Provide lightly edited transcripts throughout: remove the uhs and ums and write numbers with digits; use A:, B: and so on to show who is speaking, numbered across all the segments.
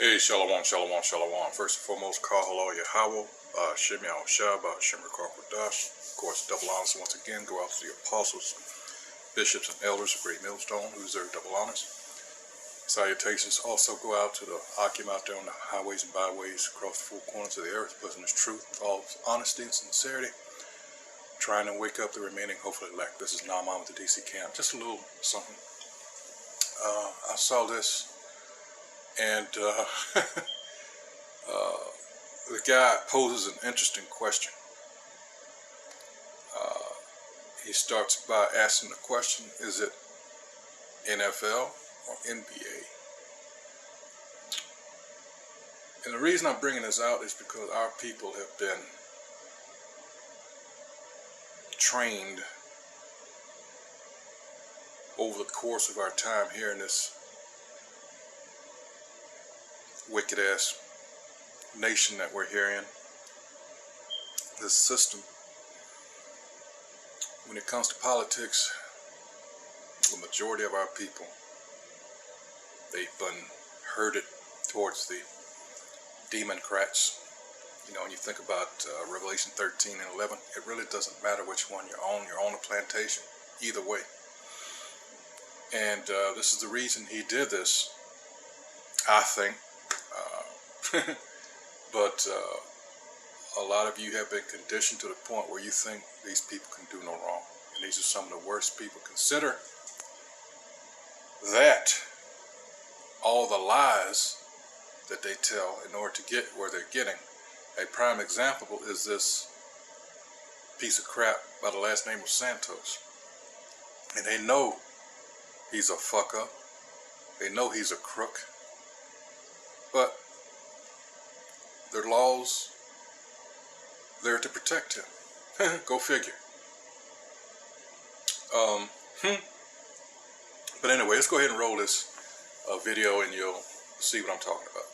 A: Hey, Shalom, Shalom, Shalom. First and foremost, Kahalo Yahweh, Shem Yahushua, Shem Dash. Of course, double honors once again go out to the apostles, bishops, and elders of Great Millstone who deserve double honors. Salutations also go out to the Akim out there on the highways and byways across the four corners of the earth, blessing His truth with all honesty and sincerity, trying to wake up the remaining, hopefully elect. This is Naaman with the DC camp. Just a little something. I saw this, and the guy poses an interesting question. He starts by asking the question, is it NFL or NBA? And the reason I'm bringing this out is because our people have been trained over the course of our time here in this wicked ass nation that we're here in, this system. When it comes to politics, the majority of our people, they've been herded towards the Democrats. You know, when you think about Revelation 13 and 11, it really doesn't matter which one you're on a plantation, either way. And this is the reason he did this, I think. But a lot of you have been conditioned to the point where you think these people can do no wrong. And these are some of the worst people. Consider that all the lies that they tell in order to get where they're getting. A prime example is this piece of crap by the last name of Santos. And they know he's a fuck up. They know he's a crook. But their laws, there to protect him. Go figure. But anyway, let's go ahead and roll this video and you'll see what I'm talking about.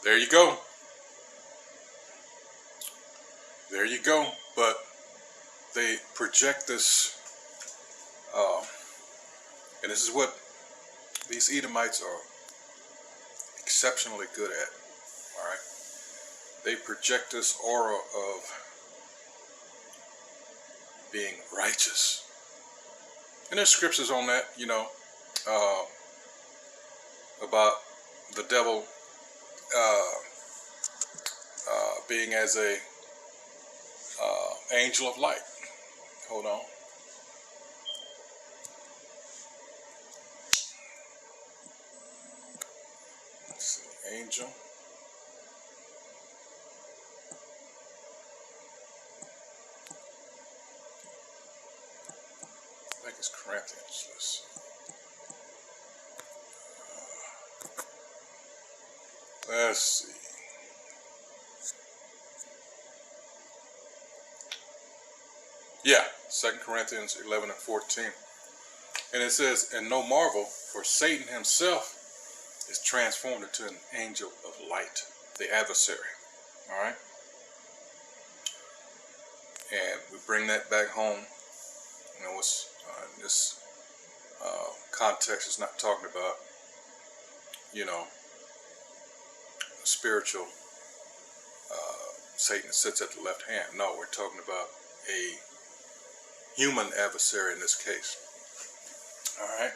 A: There you go. There you go. But they project this, and this is what these Edomites are exceptionally good at. All right. They project this aura of being righteous. And there's scriptures on that, you know, about the devil being as a angel of light. Hold on. Let's see. Angel. I think it's Corinthians. Let's see. Yeah, 2 Corinthians 11 and 14. And it says, and no marvel, for Satan himself is transformed into an angel of light, the adversary. All right? And we bring that back home. You know, what's in this context is not talking about, you know, spiritual Satan sits at the left hand. No, we're talking about a human adversary in this case. All right,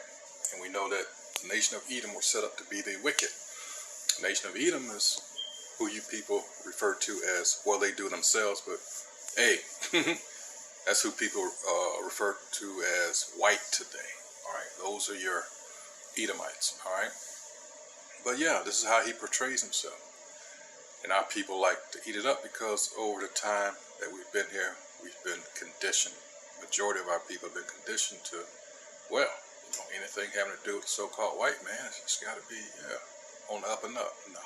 A: and we know that the nation of Edom was set up to be the wicked. The nation of Edom is who you people refer to as, well, they do themselves, but hey, that's who people refer to as white today. All right, those are your Edomites. All right, but yeah, this is how he portrays himself, and our people like to eat it up because over the time that we've been here, we've been conditioned. Majority of our people have been conditioned to, well, anything having to do with the so-called white man, it's got to be on the up and up. Nah.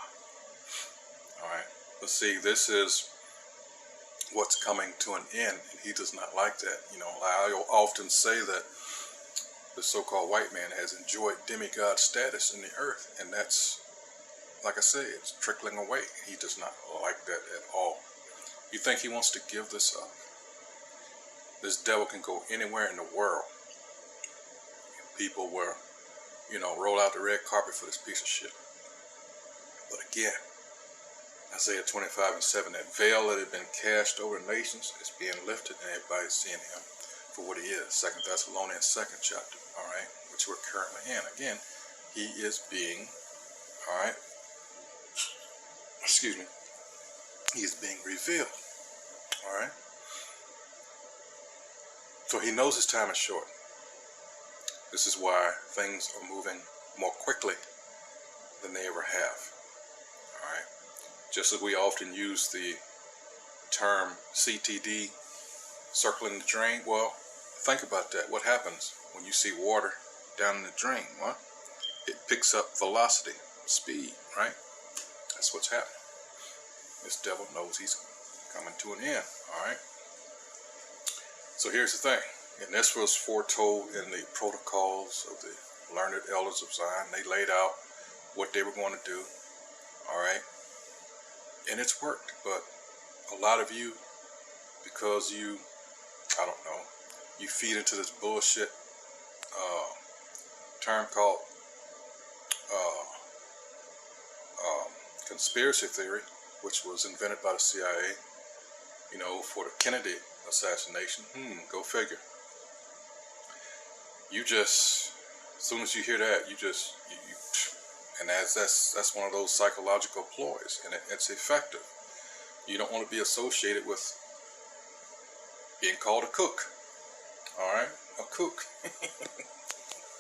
A: All right, but see, this is what's coming to an end, and he does not like that. I often say that the so-called white man has enjoyed demigod status in the earth, and that's, like I say, it's trickling away. He does not like that at all. You think he wants to give this up? This devil can go anywhere in the world. People will, roll out the red carpet for this piece of shit. But again, Isaiah 25:7, that veil that had been cast over the nations is being lifted, and everybody's seeing him for what he is. 2 Thessalonians 2nd chapter, all right, which we're currently in. Again, he is being, all right, excuse me, he is being revealed, all right. So he knows his time is short. This is why things are moving more quickly than they ever have, all right. Just as we often use the term CTD, circling the drain, well, think about that. What happens when you see water down in the drain? Well, it picks up velocity, speed, right? That's what's happening. This devil knows he's coming to an end, all right? So here's the thing, and this was foretold in the protocols of the learned elders of Zion. They laid out what they were going to do, all right? And it's worked, but a lot of you, because you, I don't know, you feed into this bullshit term called conspiracy theory, which was invented by the CIA, for the Kennedy assassination. Go figure. You just, as soon as you hear that, and that's one of those psychological ploys, and it's effective. You don't want to be associated with being called a cook, all right? A cook.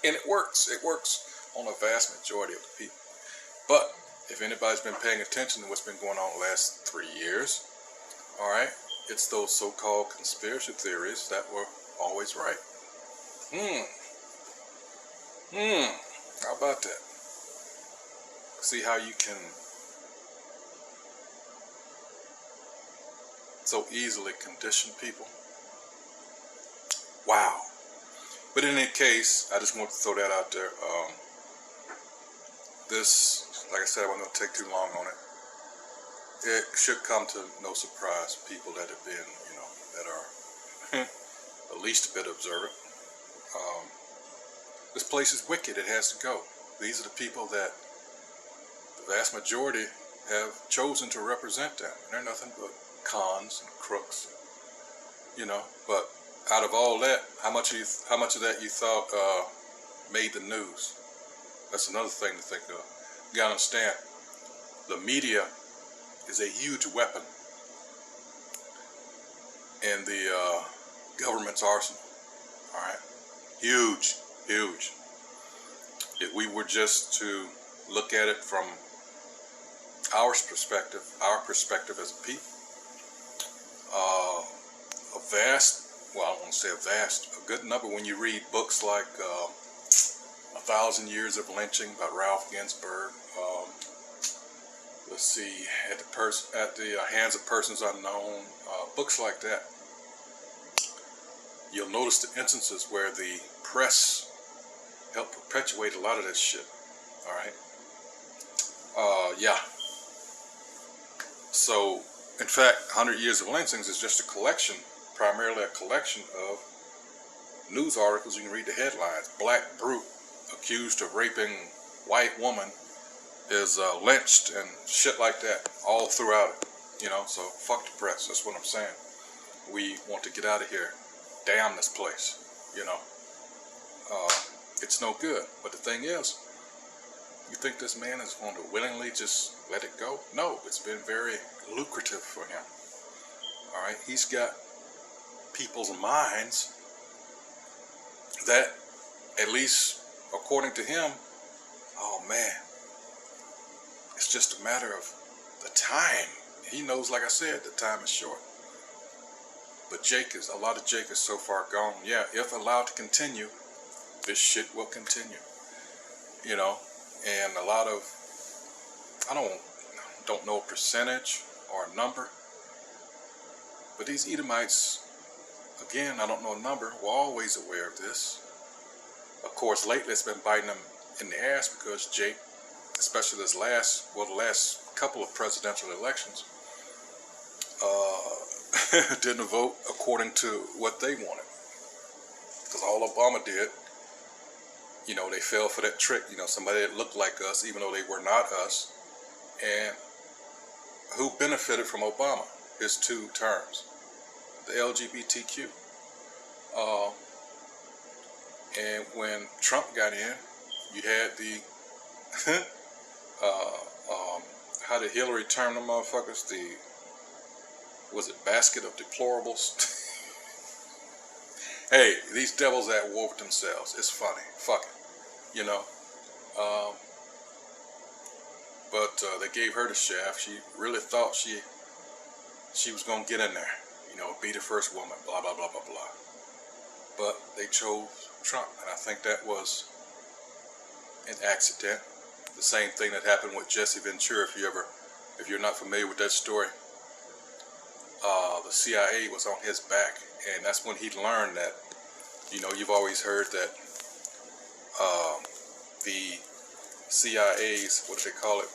A: And it works. It works on a vast majority of the people. But if anybody's been paying attention to what's been going on the last 3 years, all right, it's those so-called conspiracy theories that were always right. How about that? See how you can so easily condition people? Wow. But in any case, I just want to throw that out there. This, like I said, I wasn't going to take too long on it. It should come to no surprise, people that have been, that are at least a bit observant. This place is wicked. It has to go. These are the people that the vast majority have chosen to represent them. And they're nothing but cons and crooks, But out of all that, how much of that you thought made the news? That's another thing to think of. You gotta understand, the media is a huge weapon in the government's arsenal. All right, huge. If we were just to look at it from our perspective as a people, a vast, well, I don't want to say a good number when you read books like 1,000 Years of Lynching by Ralph Ginsberg. Let's see, at the Hands of Persons Unknown, books like that. You'll notice the instances where the press helped perpetuate a lot of this shit. All right. Yeah. So, in fact, 100 Years of Lynchings is just primarily a collection of news articles. You can read the headlines. Black brute accused of raping white woman is lynched and shit like that all throughout it. So fuck the press. That's what I'm saying. We want to get out of here. Damn this place. It's no good. But the thing is, You think this man is going to willingly just let it go? No, it's been very lucrative for him. All right, he's got people's minds that, at least according to him, oh man, it's just a matter of the time. He knows, like I said, the time is short. But a lot of Jake is so far gone. Yeah, if allowed to continue, this shit will continue. You know, and a lot of, I don't know a percentage or a number, but these Edomites, again, I don't know a number, were always aware of this. Of course, lately it's been biting them in the ass because Jake, especially the last couple of presidential elections, didn't vote according to what they wanted. Because all Obama did, you know, they fell for that trick. You know, somebody that looked like us, even though they were not us. And who benefited from Obama? His 2 terms. The LGBTQ. And when Trump got in, you had the, how did Hillary term them motherfuckers? Was it basket of deplorables? Hey, these devils at war with themselves. It's funny. Fuck it. You know? But they gave her the shaft. She really thought she was going to get in there. You know, be the first woman. Blah, blah, blah, blah, blah. But they chose Trump. And I think that was an accident. The same thing that happened with Jesse Ventura. If you're not familiar with that story. The CIA was on his back, and that's when he learned that, you know, you've always heard that the CIA's, what do they call it,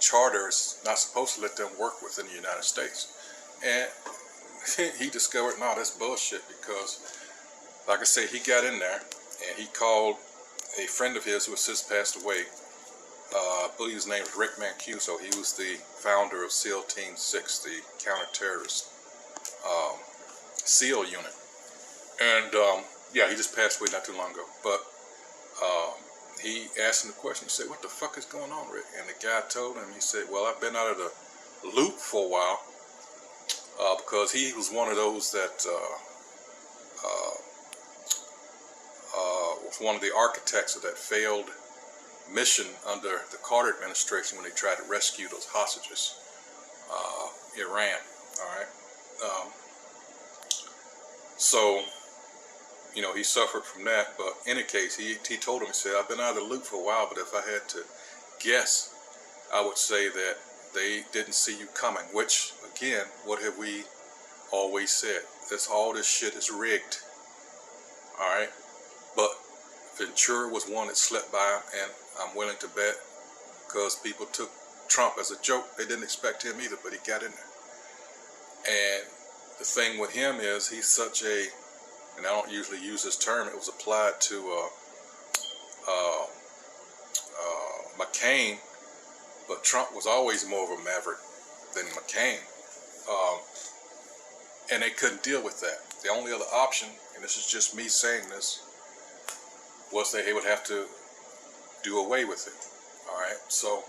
A: charter is not supposed to let them work within the United States. And he discovered, no, that's bullshit, because, like I say, he got in there, and he called a friend of his who has since passed away. I believe his name was Rick Mancuso. He was the founder of SEAL Team 6, the counter-terrorist SEAL unit. And, yeah, he just passed away not too long ago. But he asked him the question. He said, what the fuck is going on, Rick? And the guy told him, he said, well, I've been out of the loop for a while because he was one of those that was one of the architects of that failed mission under the Carter administration when they tried to rescue those hostages, Iran. All right. So, you know, he suffered from that. But in any case, he told him, he said, I've been out of the loop for a while, but if I had to guess, I would say that they didn't see you coming. Which, again, what have we always said? All this shit is rigged. All right. But Ventura was one that slipped by, and I'm willing to bet, because people took Trump as a joke. They didn't expect him either, but he got in there. And the thing with him is he's such a, and I don't usually use this term, it was applied to McCain, but Trump was always more of a maverick than McCain. And they couldn't deal with that. The only other option, and this is just me saying this, was that they would have to do away with it. All right, so,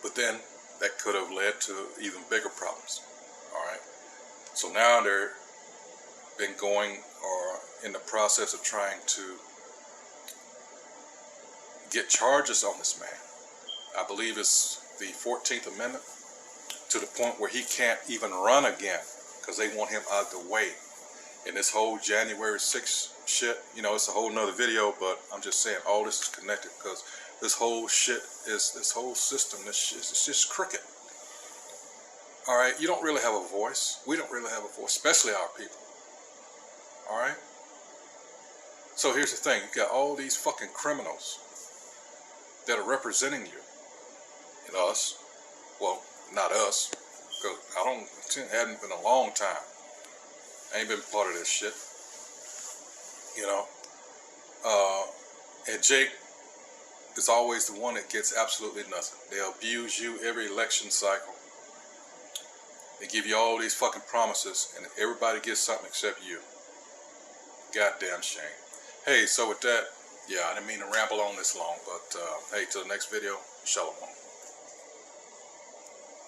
A: but then that could have led to even bigger problems. All right, so now they're been going or in the process of trying to get charges on this man. I believe it's the 14th Amendment, to the point where he can't even run again because they want him out of the way. And this whole January 6th shit, you know, it's a whole nother video, but I'm just saying all this is connected, because this whole shit is, this whole system, this shit, it's just crooked. All right, you don't really have a voice. We don't really have a voice, especially our people. All right? So here's the thing. You got all these fucking criminals that are representing you and us. Well, not us, because it hadn't been a long time. I ain't been part of this shit. You know? And Jake is always the one that gets absolutely nothing. They abuse you every election cycle. They give you all these fucking promises, and everybody gets something except you. Goddamn shame. Hey, so with that, Yeah, I didn't mean to ramble on this long, but hey, till the next video, shalom.